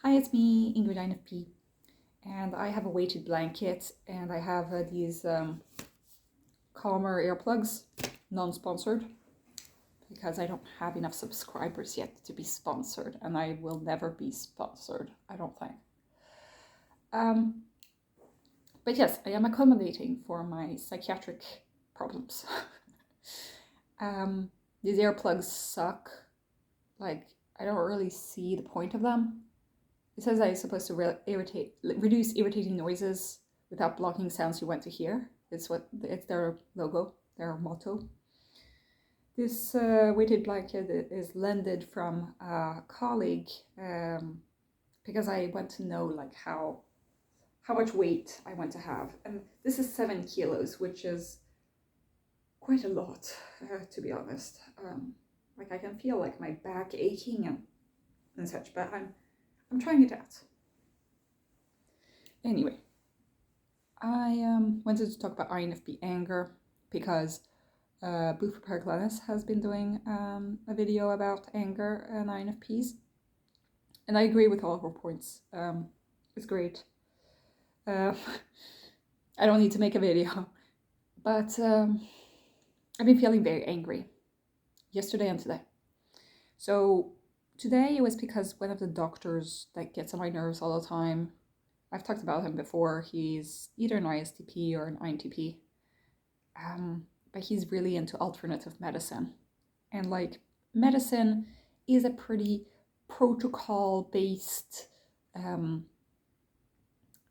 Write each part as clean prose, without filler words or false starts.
Hi, it's me, Ingrid INFP, and I have a weighted blanket, and I have these calmer earplugs, non-sponsored, because I don't have enough subscribers yet to be sponsored, and I will never be sponsored, I don't think. But yes, I am accommodating for my psychiatric problems. These earplugs suck. Like, I don't really see the point of them. It says that it's supposed to reduce irritating noises without blocking sounds you want to hear. It's their logo, their motto. This weighted blanket is lended from a colleague because I want to know like how much weight I want to have, and this is 7 kilos, which is quite a lot, to be honest. Like I can feel like my back aching and such, but I'm trying it out. Anyway, I wanted to talk about INFP Anger because Bufo has been doing a video about anger and INFPs, and I agree with all of her points. It's great. I don't need to make a video, but I've been feeling very angry yesterday and today. So today it was because one of the doctors that gets on my nerves all the time, I've talked about him before, he's either an ISTP or an INTP, but he's really into alternative medicine. And like, medicine is a pretty protocol-based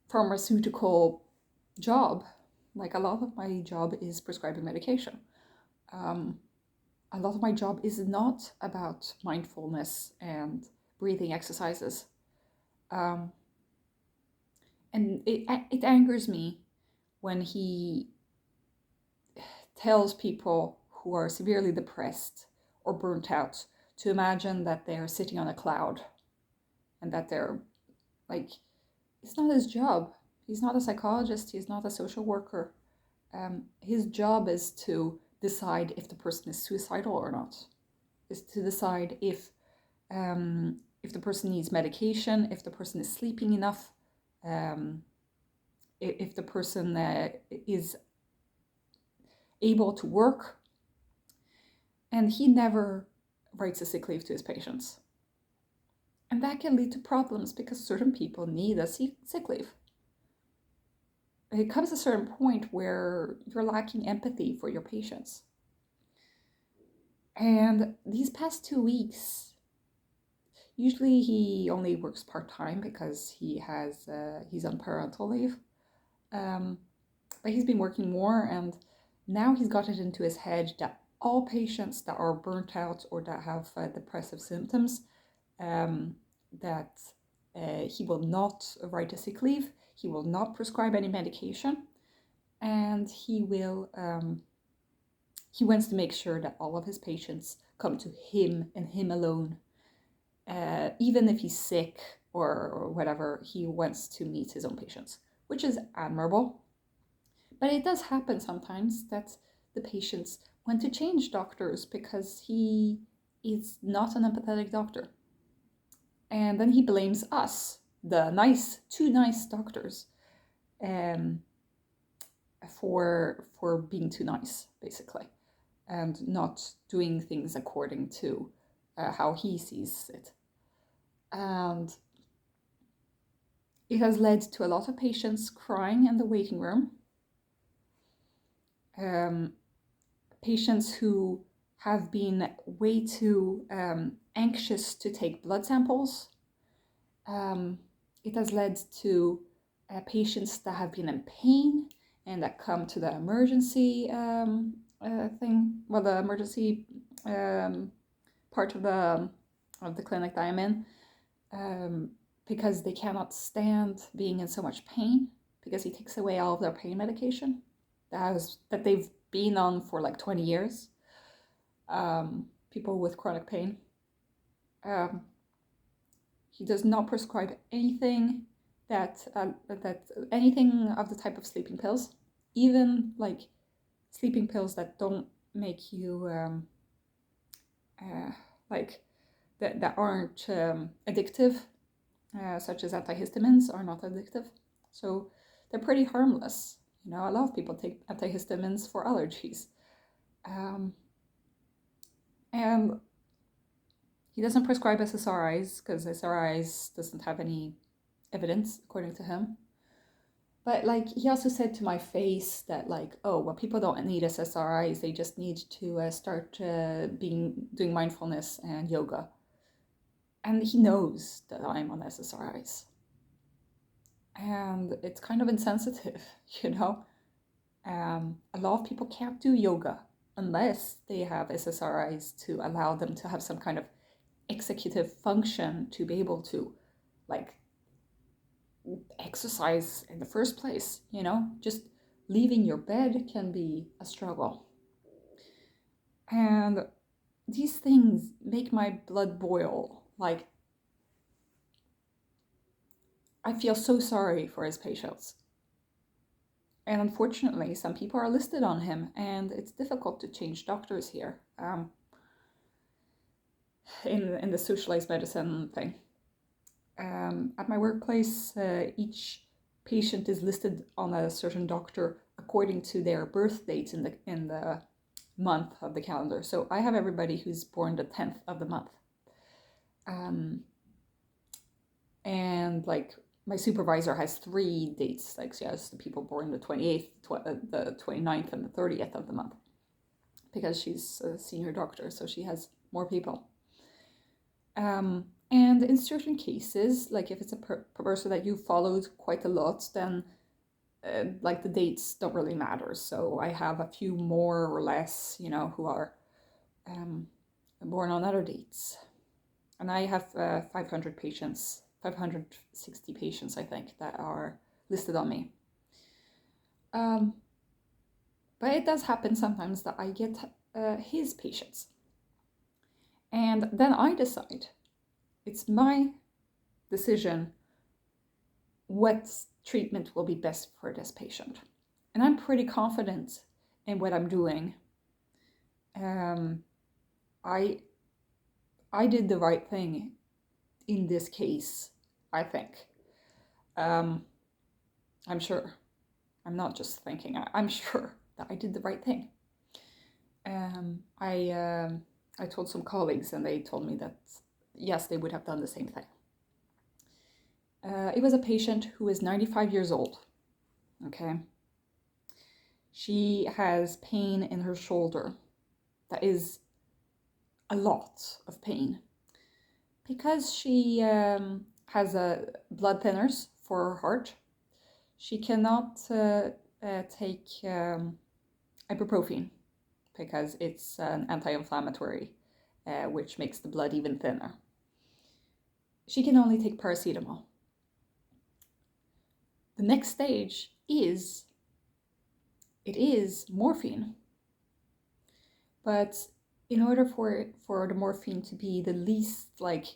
pharmaceutical job. Like, a lot of my job is prescribing medication. A lot of my job is not about mindfulness and breathing exercises. And it angers me when he tells people who are severely depressed or burnt out to imagine that they're sitting on a cloud and that they're like, it's not his job. He's not a psychologist. He's not a social worker. His job is to decide if the person is suicidal or not, is to decide if the person needs medication, if the person is sleeping enough, if the person is able to work. And he never writes a sick leave to his patients. And that can lead to problems because certain people need a sick leave. It comes to a certain point where you're lacking empathy for your patients. And these past 2 weeks, usually he only works part-time because he's on parental leave. But he's been working more, and now he's got it into his head that all patients that are burnt out or that have depressive symptoms, that he will not write a sick leave, he will not prescribe any medication, and he wants to make sure that all of his patients come to him and him alone. Even if he's sick or whatever, he wants to meet his own patients, which is admirable. But it does happen sometimes that the patients want to change doctors because he is not an empathetic doctor. And then he blames us, the too nice doctors, for being too nice, basically, and not doing things according to how he sees it. And it has led to a lot of patients crying in the waiting room. Patients who have been way too anxious to take blood samples. It has led to patients that have been in pain and that come to the emergency the emergency part of the clinic that I'm in, because they cannot stand being in so much pain, because he takes away all of their pain medication that they've been on for like 20 years. People with chronic pain. He does not prescribe anything that anything of the type of sleeping pills, even like sleeping pills that don't make you that aren't addictive. such as antihistamines, are not addictive. So they're pretty harmless. You know, a lot of people take antihistamines for allergies. And he doesn't prescribe SSRIs because SSRIs doesn't have any evidence, according to him. But like he also said to my face that like, oh, well, people don't need SSRIs, they just need to start doing mindfulness and yoga. And he knows that I'm on SSRIs. And it's kind of insensitive, you know. A lot of people can't do yoga unless they have SSRIs to allow them to have some kind of executive function to be able to like exercise in the first place, you know. Just leaving your bed can be a struggle. And these things make my blood boil. Like, I feel so sorry for his patients. And unfortunately, some people are listed on him, and it's difficult to change doctors here in the socialized medicine thing. At my workplace, each patient is listed on a certain doctor according to their birth dates in the month of the calendar. So I have everybody who's born the 10th of the month. And like my supervisor has 3 dates, like she has the people born the 28th, the 29th, and the 30th of the month, because she's a senior doctor, so she has more people. And in certain cases, like if it's a person that you followed quite a lot, then like the dates don't really matter. So I have a few more or less, you know, who are born on other dates. And I have 560 patients, I think, that are listed on me. But it does happen sometimes that I get his patients. And then I decide, it's my decision what treatment will be best for this patient. And I'm pretty confident in what I'm doing. I did the right thing in this case, I think. I'm sure. I'm not just thinking. I'm sure that I did the right thing. I told some colleagues, and they told me that yes, they would have done the same thing. It was a patient who is 95 years old. Okay. She has pain in her shoulder. That is a lot of pain. Because she has blood thinners for her heart, she cannot take ibuprofen because it's an anti-inflammatory, which makes the blood even thinner. She can only take paracetamol. The next stage is morphine. But in order for the morphine to be the least like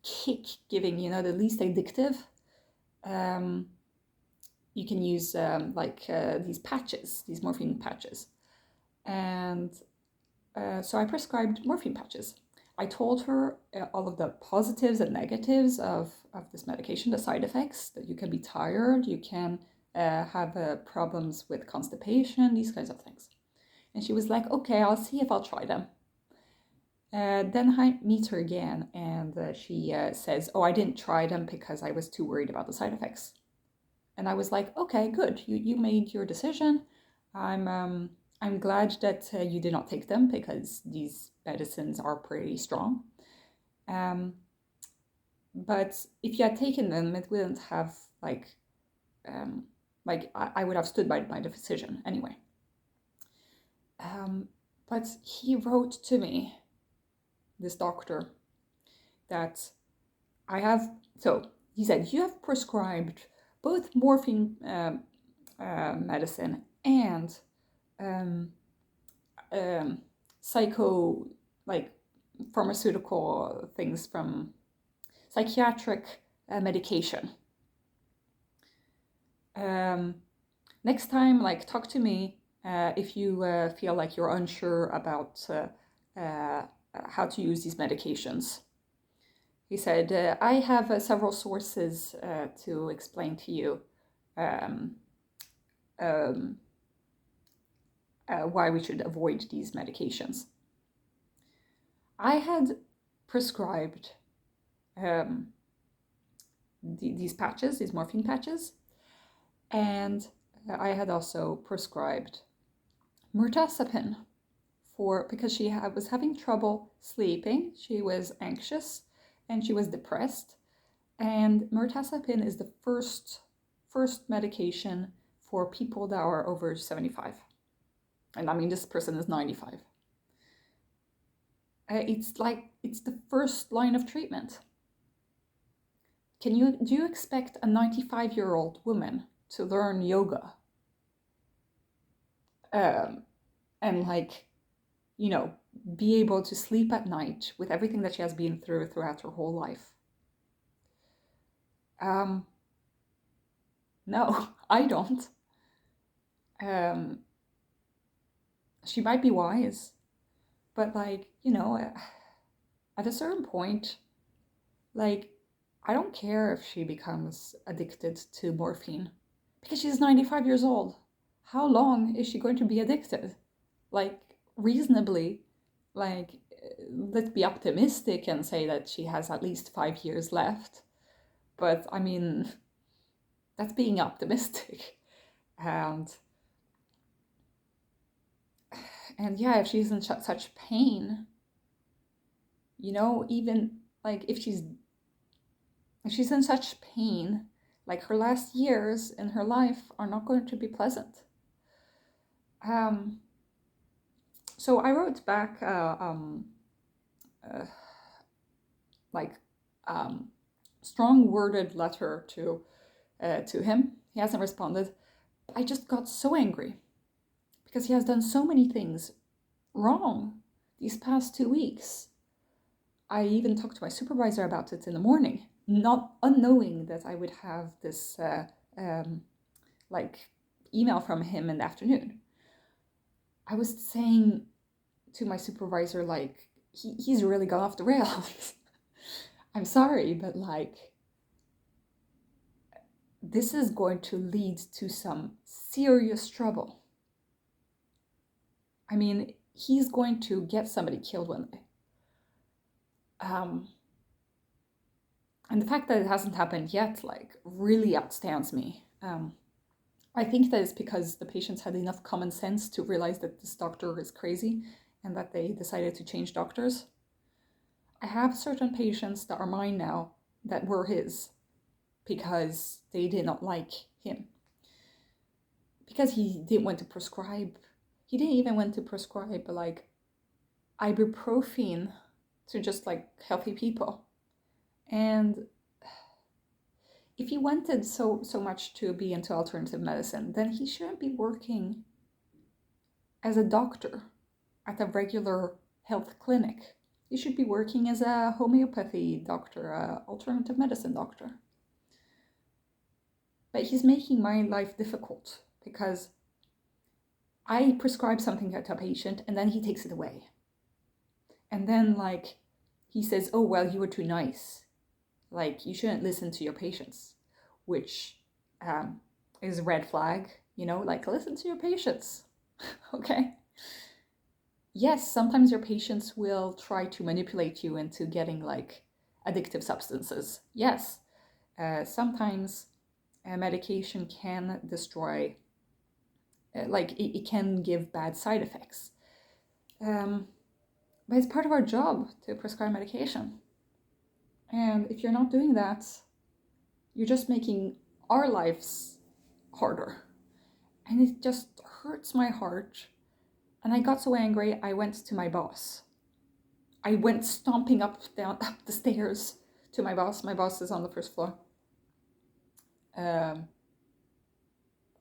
kick-giving, you know, the least addictive, you can use these patches, these morphine patches. And so I prescribed morphine patches. I told her all of the positives and negatives of this medication, the side effects, that you can be tired, you can have problems with constipation, these kinds of things. And she was like, okay, I'll see if I'll try them. Then I meet her again, and she says, oh, I didn't try them because I was too worried about the side effects. And I was like, okay, good, you made your decision. I'm glad that you did not take them because these medicines are pretty strong. But if you had taken them, it wouldn't have I would have stood by my decision anyway. But he wrote to me, this doctor, that he said, you have prescribed both morphine medicine and pharmaceutical things from psychiatric medication. Next time, talk to me if you feel like you're unsure about how to use these medications. He said, I have several sources to explain to you um, um, why we should avoid these medications. I had prescribed these patches, these morphine patches, and I had also prescribed mirtazapine because she was having trouble sleeping. She was anxious and she was depressed. And mirtazapine is the first medication for people that are over 75. And I mean, this person is 95. It's the first line of treatment. Do you expect a 95-year-old woman to learn yoga? And be able to sleep at night with everything that she has been through throughout her whole life? No, I don't. She might be wise, but at a certain point, I don't care if she becomes addicted to morphine because she's 95 years old. How long is she going to be addicted? Reasonably, let's be optimistic and say that she has at least 5 years left. But I mean, that's being optimistic. And yeah, if she's in such pain, even if she's in such pain, her last years in her life are not going to be pleasant. So I wrote back strong-worded letter to him. He hasn't responded. I just got so angry because he has done so many things wrong these past 2 weeks. I even talked to my supervisor about it in the morning, not unknowing that I would have this email from him in the afternoon. I was saying to my supervisor, he's really gone off the rails. I'm sorry, but this is going to lead to some serious trouble. I mean, he's going to get somebody killed one day. And the fact that it hasn't happened yet, really outstands me. I think that it's because the patients had enough common sense to realize that this doctor is crazy and that they decided to change doctors. I have certain patients that are mine now that were his because they did not like him. Because he didn't want to prescribe. He didn't even want to prescribe ibuprofen to just healthy people. And if he wanted so much to be into alternative medicine, then he shouldn't be working as a doctor at a regular health clinic. He should be working as a homeopathy doctor, an alternative medicine doctor. But he's making my life difficult because I prescribe something to a patient and then he takes it away. And then he says, oh, well, you were too nice. You shouldn't listen to your patients, which is a red flag, listen to your patients, okay? Yes, sometimes your patients will try to manipulate you into getting addictive substances. Yes, sometimes medication can destroy, it can give bad side effects. But it's part of our job to prescribe medication. And if you're not doing that, you're just making our lives harder. And it just hurts my heart. And I got so angry, I went to my boss. I went stomping up the stairs to my boss. My boss is on the first floor.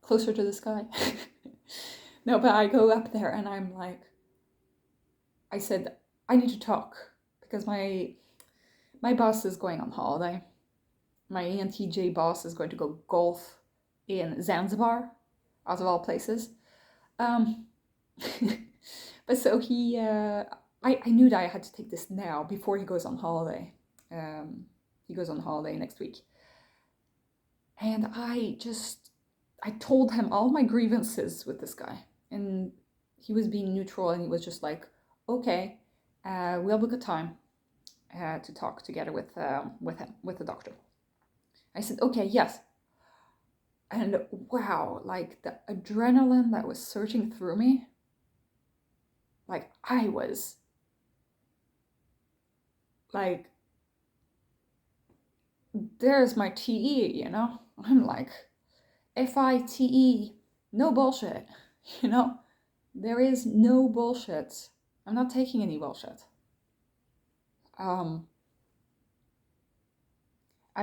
Closer to the sky. No, but I go up there and I'm I said, I need to talk because my boss is going on holiday. My ENTJ boss is going to go golf in Zanzibar, out of all places. But so he, I knew that I had to take this now before he goes on holiday. He goes on holiday next week. And I told him all my grievances with this guy. And he was being neutral, and he was just like, okay, we'll book a time to talk together with the doctor. I said, okay, yes. And wow, like the adrenaline that was surging through me, like I was like, there's my TE, you know? I'm like, FITE, no bullshit, you know? There is no bullshit. I'm not taking any bullshit. I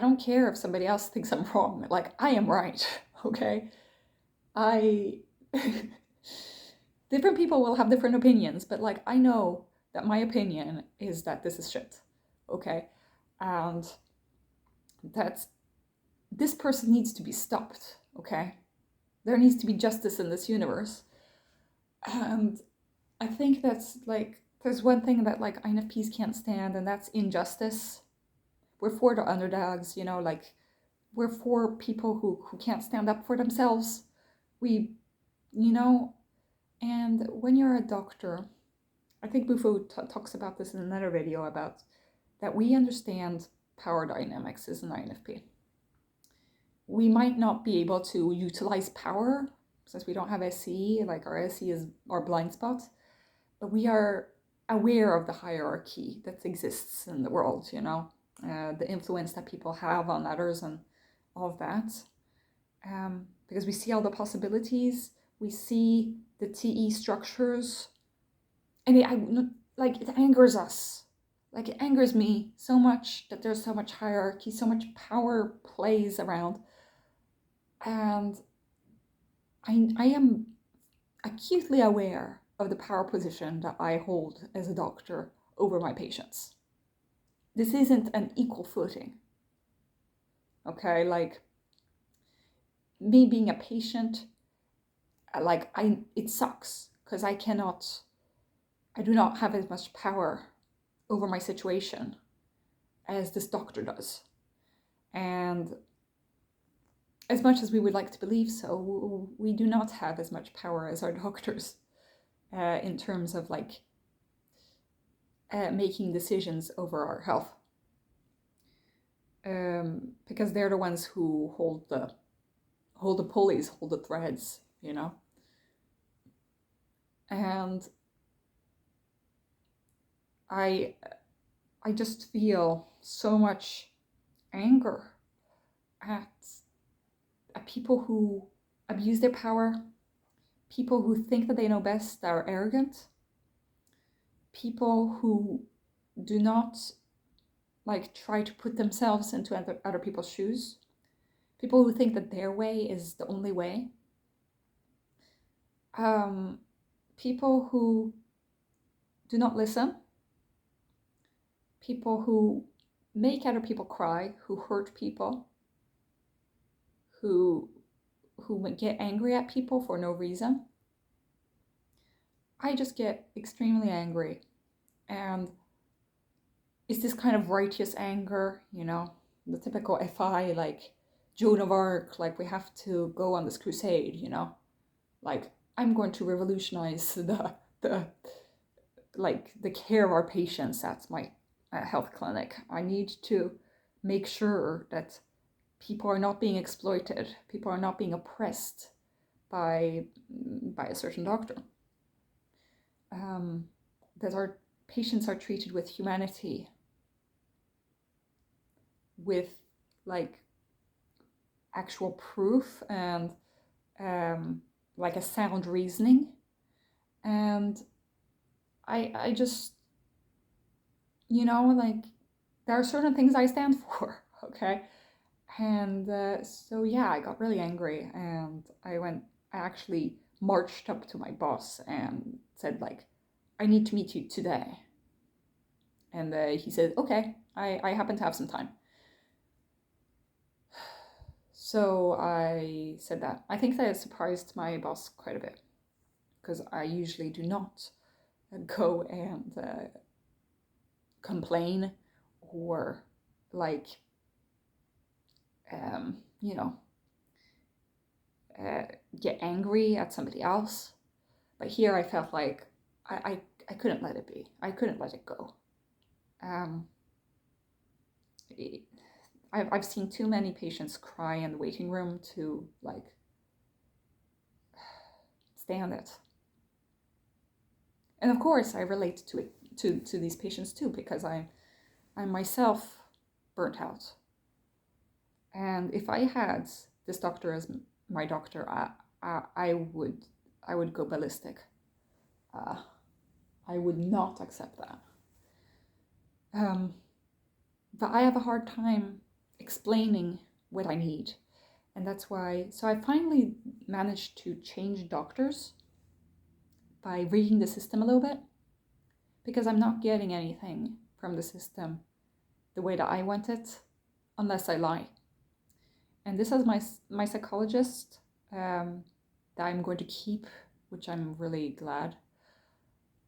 don't care if somebody else thinks I'm wrong. Like, I am right, okay? Different people will have different opinions, but like, I know that my opinion is that this is shit, okay? And this person needs to be stopped, okay? There needs to be justice in this universe. And I think that's like, there's one thing that like INFPs can't stand, and that's injustice. We're for the underdogs, you know, like we're for people who can't stand up for themselves. We, you know, and when you're a doctor, I think Bufo talks about this in another video about that we understand power dynamics as an INFP. We might not be able to utilize power since we don't have SE, like our SE is our blind spot, but we are aware of the hierarchy that exists in the world, you know, the influence that people have on others and all of that. Because we see all the possibilities, we see the TE structures, and it angers us. Like, it angers me so much that there's so much hierarchy, so much power plays around. And I am acutely aware of the power position that I hold as a doctor over my patients. This isn't an equal footing. Okay, like me being a patient, like it sucks because I do not have as much power over my situation as this doctor does. And as much as we would like to believe so, we do not have as much power as our doctors in terms of like making decisions over our health. Because they're the ones who hold the pulleys, hold the threads, you know. And I just feel so much anger at people who abuse their power, people who think that they know best, that are arrogant, people who do not like try to put themselves into other people's shoes, people who think that their way is the only way, people who do not listen, people who make other people cry, who hurt people, who get angry at people for no reason. I just get extremely angry, and it's this kind of righteous anger, you know, the typical FI, like Joan of Arc, like we have to go on this crusade, you know, like I'm going to revolutionize the care of our patients at my health clinic. I need to make sure that people are not being exploited, people are not being oppressed by a certain doctor. That our patients are treated with humanity, with like actual proof and like a sound reasoning. And I just, you know, like there are certain things I stand for, okay? And so yeah, I got really angry, and I actually marched up to my boss and said like, I need to meet you today. And he said, okay, I happen to have some time. So I said that. I think that it surprised my boss quite a bit, because I usually do not go and complain or like, you know, get angry at somebody else. But here I felt like I couldn't let it be. I couldn't let it go. I've seen too many patients cry in the waiting room to like stand it. And of course I relate to it to these patients too, because I'm myself burnt out. And if I had this doctor as my doctor, I would go ballistic. I would not accept that. But I have a hard time explaining what I need. And that's why, so I finally managed to change doctors by reading the system a little bit, because I'm not getting anything from the system the way that I want it, unless I lie. And this is my psychologist that I'm going to keep, which I'm really glad.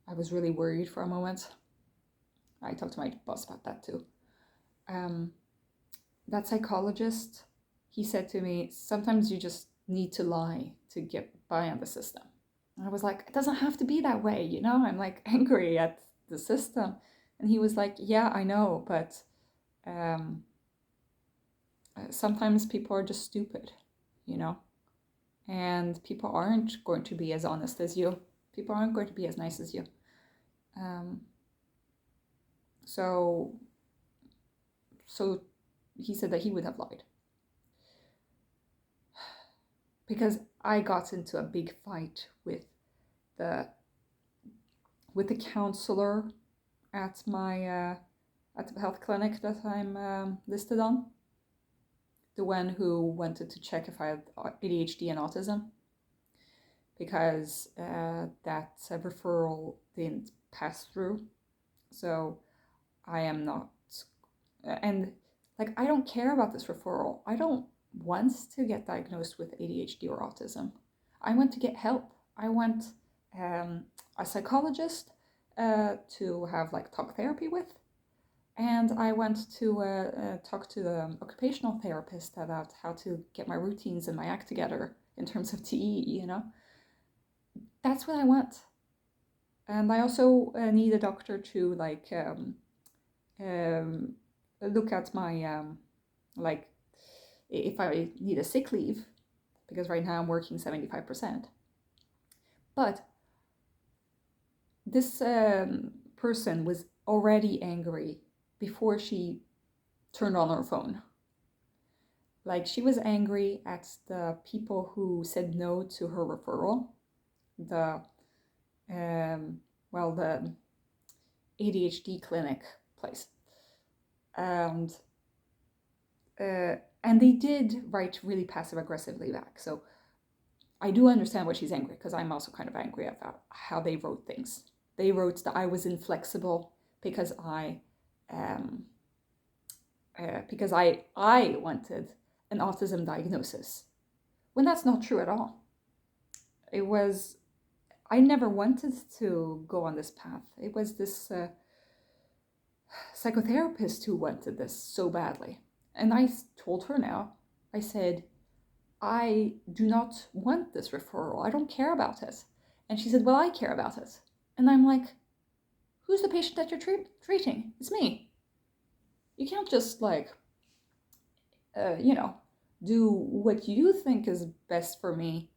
I was really worried for a moment. I talked to my boss about that too. That psychologist, he said to me, sometimes you just need to lie to get by on the system. And I was like, it doesn't have to be that way, you know? I'm like angry at the system. And he was like, yeah, I know, but sometimes people are just stupid, you know? And people aren't going to be as honest as you. People aren't going to be as nice as you. So he said that he would have lied. Because I got into a big fight with the counselor at my at the health clinic that I'm listed on. The one who wanted to check if I had ADHD and autism, because that referral didn't pass through. So I am not, and like, I don't care about this referral. I don't want to get diagnosed with ADHD or autism. I want to get help. I want a psychologist to have like talk therapy with. And I went to talk to the occupational therapist about how to get my routines and my act together in terms of TE, you know. That's what I want. And I also need a doctor to like look at my, like, if I need a sick leave, because right now I'm working 75%. But this person was already angry before she turned on her phone. Like, she was angry at the people who said no to her referral, the ADHD clinic place, and they did write really passive aggressively back. So I do understand why she's angry, because I'm also kind of angry about how they wrote things. They wrote that I was inflexible because I wanted an autism diagnosis, when that's not true at all. I never wanted to go on this path. It was this psychotherapist who wanted this so badly. And I told her now, I said, I do not want this referral. I don't care about it. And she said, well, I care about it. And I'm like, who's the patient that you're treating? It's me. You can't just like, do what you think is best for me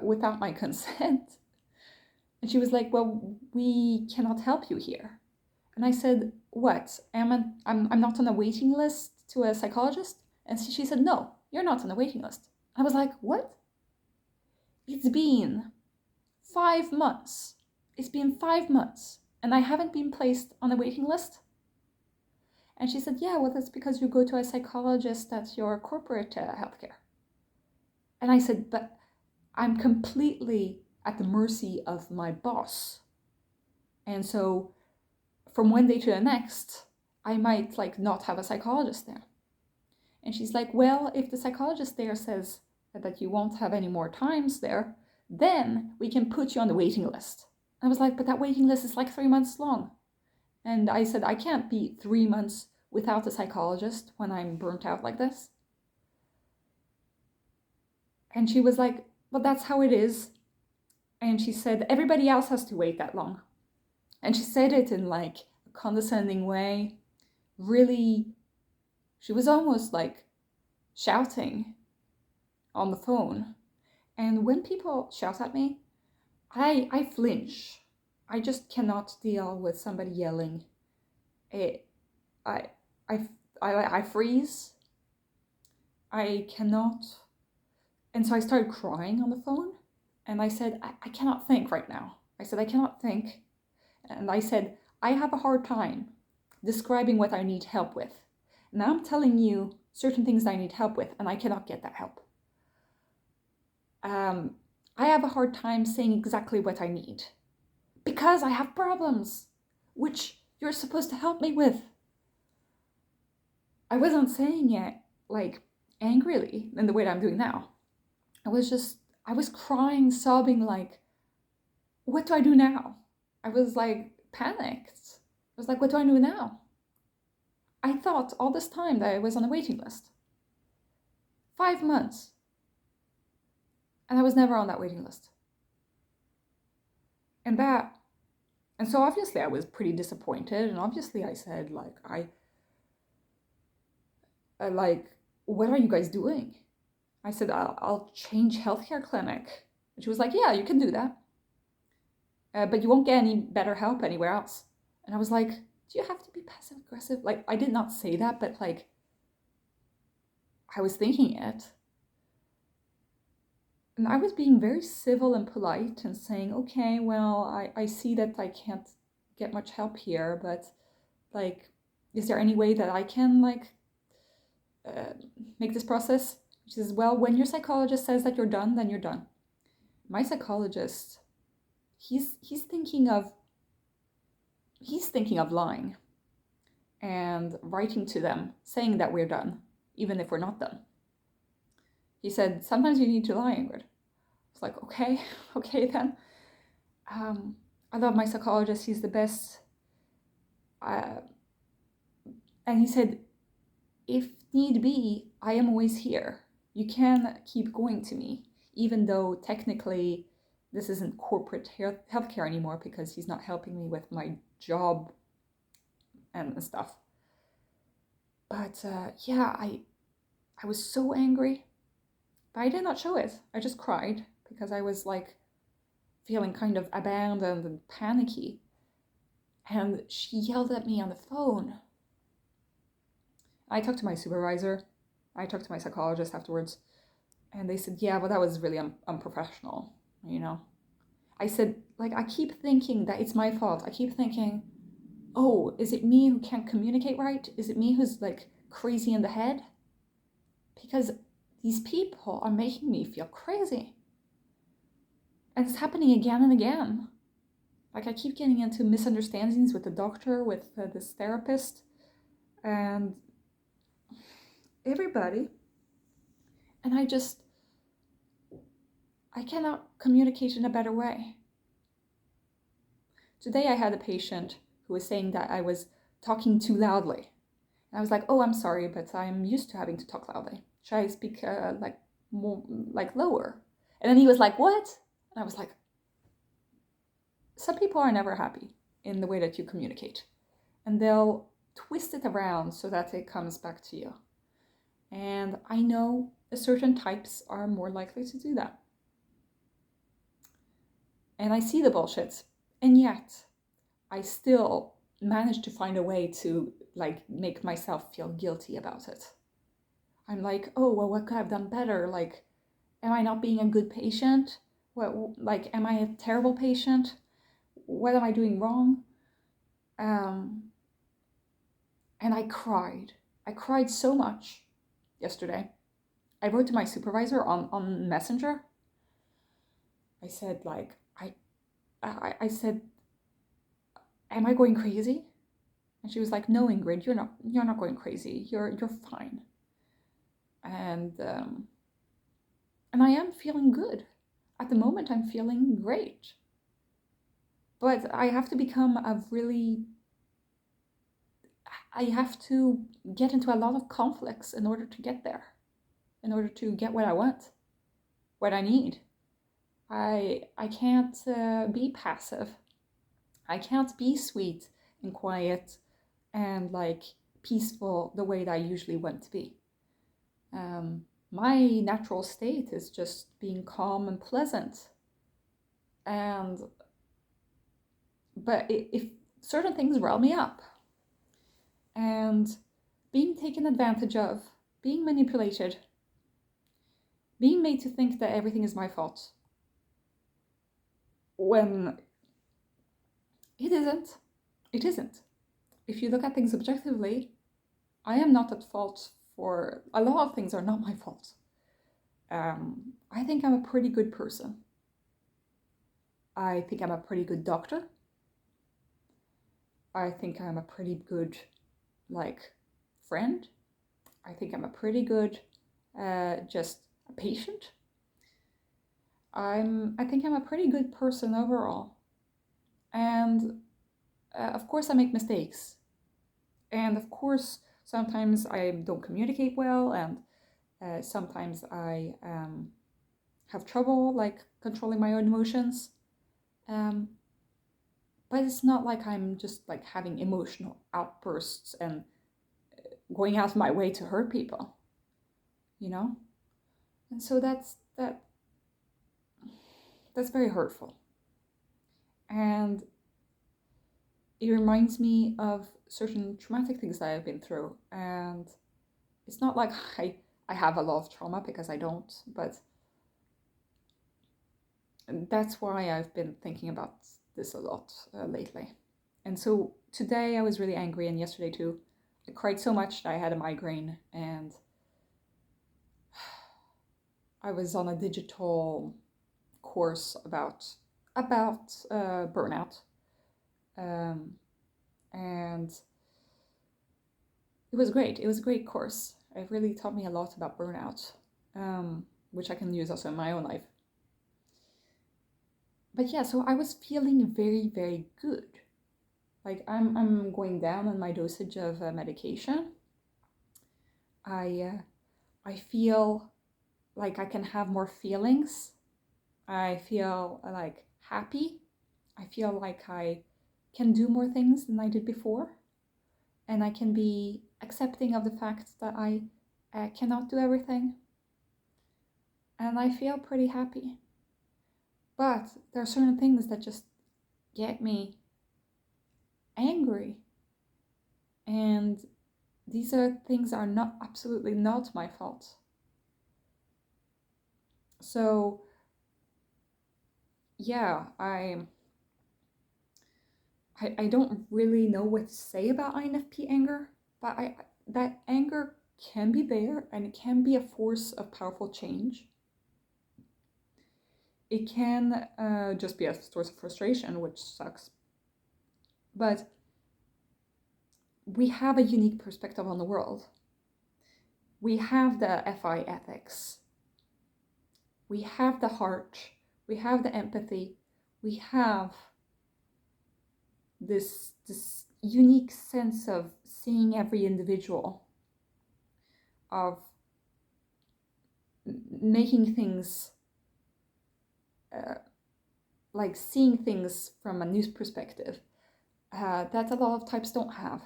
without my consent. And she was like, well, we cannot help you here. And I said, what? I'm not on a waiting list to a psychologist? And she said, no, you're not on a waiting list. I was like, what? It's been 5 months. It's been 5 months and I haven't been placed on a waiting list? And she said, yeah, well, that's because you go to a psychologist at your corporate healthcare. And I said, but I'm completely at the mercy of my boss. And so from one day to the next, I might like not have a psychologist there. And she's like, well, if the psychologist there says that you won't have any more times there, then we can put you on the waiting list. I was like, but that waiting list is like 3 months long. And I said, I can't be 3 months without a psychologist when I'm burnt out like this? And she was like, well, that's how it is. And she said, everybody else has to wait that long. And she said it in like a condescending way. Really, she was almost like shouting on the phone. And when people shout at me, I flinch. I just cannot deal with somebody yelling. I freeze. I cannot. And so I started crying on the phone. And I said, I cannot think right now. I said, I cannot think. And I said, I have a hard time describing what I need help with. Now I'm telling you certain things I need help with, and I cannot get that help. I have a hard time saying exactly what I need because I have problems, which you're supposed to help me with. I wasn't saying it like angrily in the way that I'm doing now. I was crying, sobbing, like, what do I do now? I was like panicked. I was like, what do I do now? I thought all this time that I was on a waiting list. 5 months. And I was never on that waiting list. And so obviously I was pretty disappointed. And obviously I said, like, I like, what are you guys doing? I said, I'll change healthcare clinic. And she was like, yeah, you can do that. But you won't get any better help anywhere else. And I was like, do you have to be passive aggressive? Like, I did not say that, but like, I was thinking it. And I was being very civil and polite and saying, okay, well, I see that I can't get much help here, but like, is there any way that I can like make this process? She says, well, when your psychologist says that you're done, then you're done. My psychologist, he's thinking of lying and writing to them saying that we're done, even if we're not done. He said, sometimes you need to lie, Ingrid. It's like, okay then. I love my psychologist, he's the best. And he said, if need be, I am always here. You can keep going to me, even though technically this isn't corporate healthcare anymore because he's not helping me with my job and stuff. But yeah, I was so angry, but I did not show it. I just cried because I was like feeling kind of abandoned and panicky. And she yelled at me on the phone. I talked to my supervisor. I talked to my psychologist afterwards. And they said, yeah, well, that was really unprofessional, you know. I said, like, I keep thinking that it's my fault. I keep thinking, oh, is it me who can't communicate right? Is it me who's like crazy in the head? Because these people are making me feel crazy. And it's happening again and again. Like I keep getting into misunderstandings with the doctor, with this therapist, and everybody. And I cannot communicate in a better way. Today I had a patient who was saying that I was talking too loudly. And I was like, oh, I'm sorry, but I'm used to having to talk loudly. Should I speak like more, like lower? And then he was like, what? And I was like, some people are never happy in the way that you communicate. And they'll twist it around so that it comes back to you. And I know certain types are more likely to do that. And I see the bullshit. And yet, I still manage to find a way to like make myself feel guilty about it. I'm like, oh, well, what could I have done better? Like, am I not being a good patient? What, like, am I a terrible patient? What am I doing wrong? And I cried. I cried so much yesterday. I wrote to my supervisor on Messenger. I said, like, I said, am I going crazy? And she was like, no, Ingrid, you're not going crazy. You're fine. And I am feeling good. At the moment, I'm feeling great. But I have to become I have to get into a lot of conflicts in order to get there, in order to get what I want, what I need. I can't be passive. I can't be sweet and quiet and like peaceful the way that I usually want to be. My natural state is just being calm and pleasant. But if certain things rile me up, and being taken advantage of, being manipulated, being made to think that everything is my fault, when it isn't. It isn't. If you look at things objectively, I am not at fault for a lot of things are not my fault. I think I'm a pretty good person. I think I'm a pretty good doctor. I think I'm a pretty good, friend. I think I'm a pretty good, just a patient. I think I'm a pretty good person overall. And of course I make mistakes. And of course sometimes I don't communicate well, and sometimes I have trouble controlling my own emotions. But it's not like I'm just having emotional outbursts and going out of my way to hurt people, you know? And so that's very hurtful. And it reminds me of certain traumatic things that I've been through. And it's not like I have a lot of trauma, because I don't, but that's why I've been thinking about this a lot lately. And so today I was really angry, and yesterday too. I cried so much that I had a migraine, and I was on a digital course about burnout, and it was great. It was a great course. It really taught me a lot about burnout, which I can use also in my own life. But yeah, so I was feeling very, very good. I'm going down on my dosage of medication. I feel like I can have more feelings. I feel happy. I feel like I can do more things than I did before. And I can be accepting of the fact that I cannot do everything. And I feel pretty happy. But there are certain things that just get me angry. And these are things that are absolutely not my fault. So yeah, I don't really know what to say about INFP anger, but that anger can be there, and it can be a force of powerful change. It can just be a source of frustration, which sucks. But we have a unique perspective on the world. We have the FI ethics. We have the heart. We have the empathy. We have this unique sense of seeing every individual, of making things, seeing things from a news perspective, that a lot of types don't have.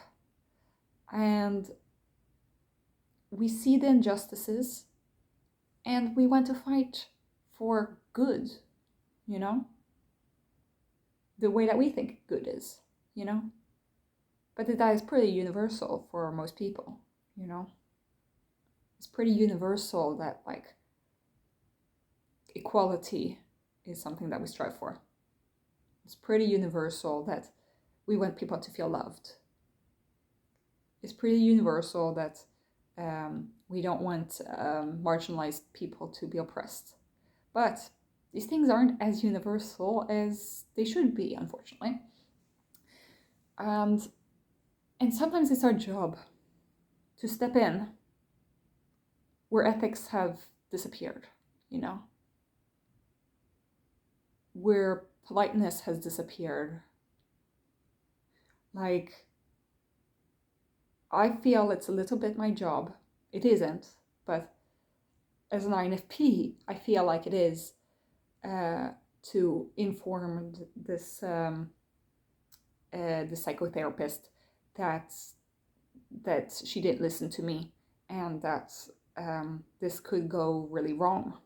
And we see the injustices, and we want to fight for good, the way that we think good is, but that is pretty universal for most people, it's pretty universal that equality is something that we strive for. It's pretty universal that we want people to feel loved. It's pretty universal that we don't want marginalized people to be oppressed. But these things aren't as universal as they should be, unfortunately. And sometimes it's our job to step in where ethics have disappeared, where politeness has disappeared. I feel it's a little bit my job. It isn't, but as an INFP, I feel like it is to inform this the psychotherapist that she didn't listen to me, and that this could go really wrong.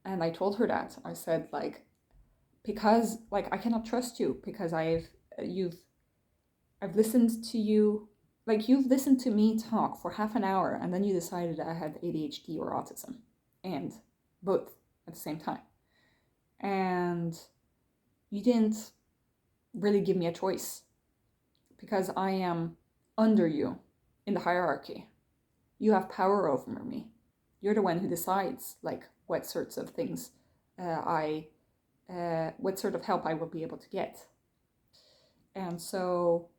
And I told her that. I said, like, because like I cannot trust you, because I've listened to you, like you've listened to me talk for half an hour, and then you decided I had ADHD or autism, and both at the same time. And you didn't really give me a choice, because I am under you in the hierarchy. You have power over me. You're the one who decides like what sorts of things what sort of help I will be able to get. And so,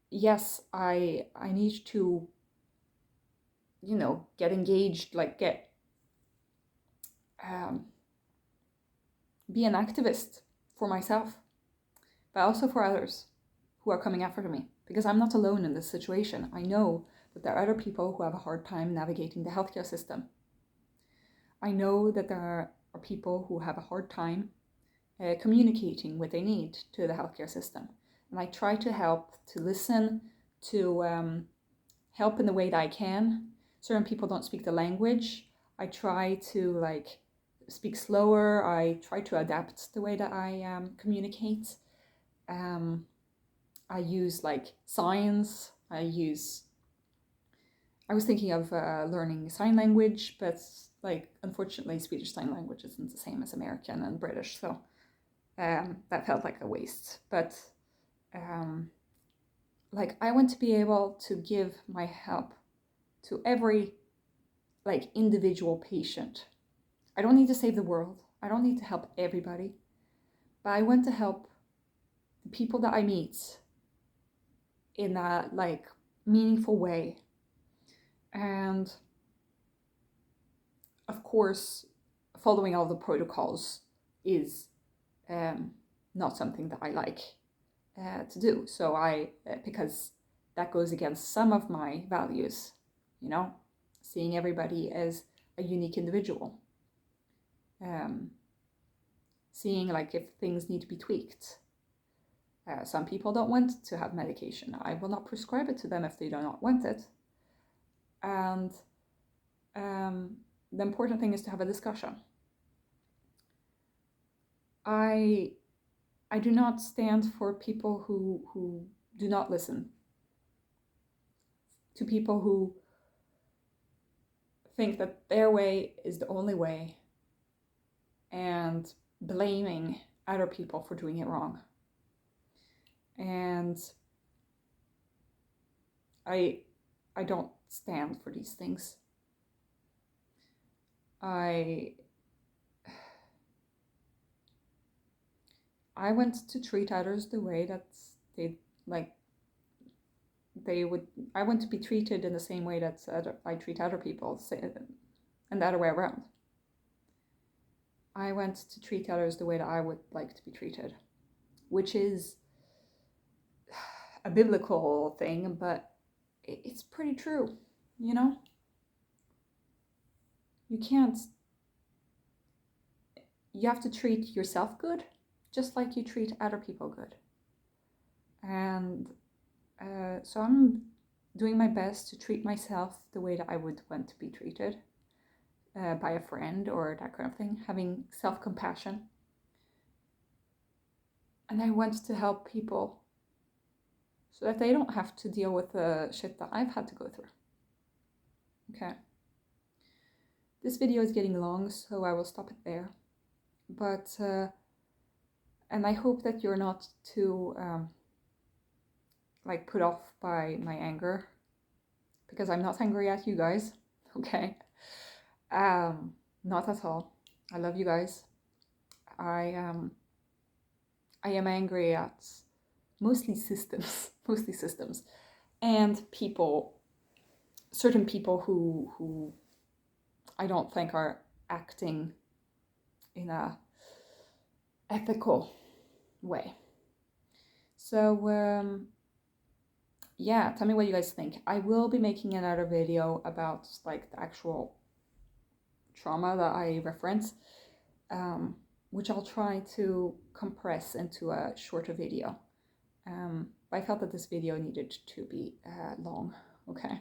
yes, I need to, get engaged, like be an activist for myself, but also for others who are coming after me, because I'm not alone in this situation. I know that there are other people who have a hard time navigating the healthcare system. I know that there are people who have a hard time communicating what they need to the healthcare system. And I try to help, to listen, to help in the way that I can. Certain people don't speak the language. I try to like speak slower. I try to adapt the way that I communicate. I use like signs. I was thinking of learning sign language, but like unfortunately Swedish sign language isn't the same as American and British, so that felt like a waste. But like I want to be able to give my help to every like individual patient. I don't need to save the world. I don't need to help everybody, but I want to help the people that I meet in a like meaningful way. And of course, following all the protocols is not something that I like to do. So because that goes against some of my values, seeing everybody as a unique individual. Seeing like if things need to be tweaked. Some people don't want to have medication. I will not prescribe it to them if they do not want it. And the important thing is to have a discussion. I do not stand for people who do not listen, to people who think that their way is the only way and blaming other people for doing it wrong. And I don't stand for these things. I want to treat others the way that I want to be treated in the same way that I treat other people, and the other way around. I want to treat others the way that I would like to be treated, which is a biblical thing, but it's pretty true, You have to treat yourself good, just like you treat other people good. And so I'm doing my best to treat myself the way that I would want to be treated by a friend or that kind of thing, having self-compassion. And I want to help people so that they don't have to deal with the shit that I've had to go through. Okay. This video is getting long, so I will stop it there. But, and I hope that you're not too, put off by my anger, because I'm not angry at you guys, okay? Not at all. I love you guys. I am angry at mostly systems, and people, certain people who I don't think are acting in a ethical way. So yeah, tell me what you guys think. I will be making another video about like the actual trauma that I reference, which I'll try to compress into a shorter video. But I felt that this video needed to be long. Okay,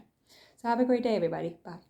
so have a great day, everybody. Bye.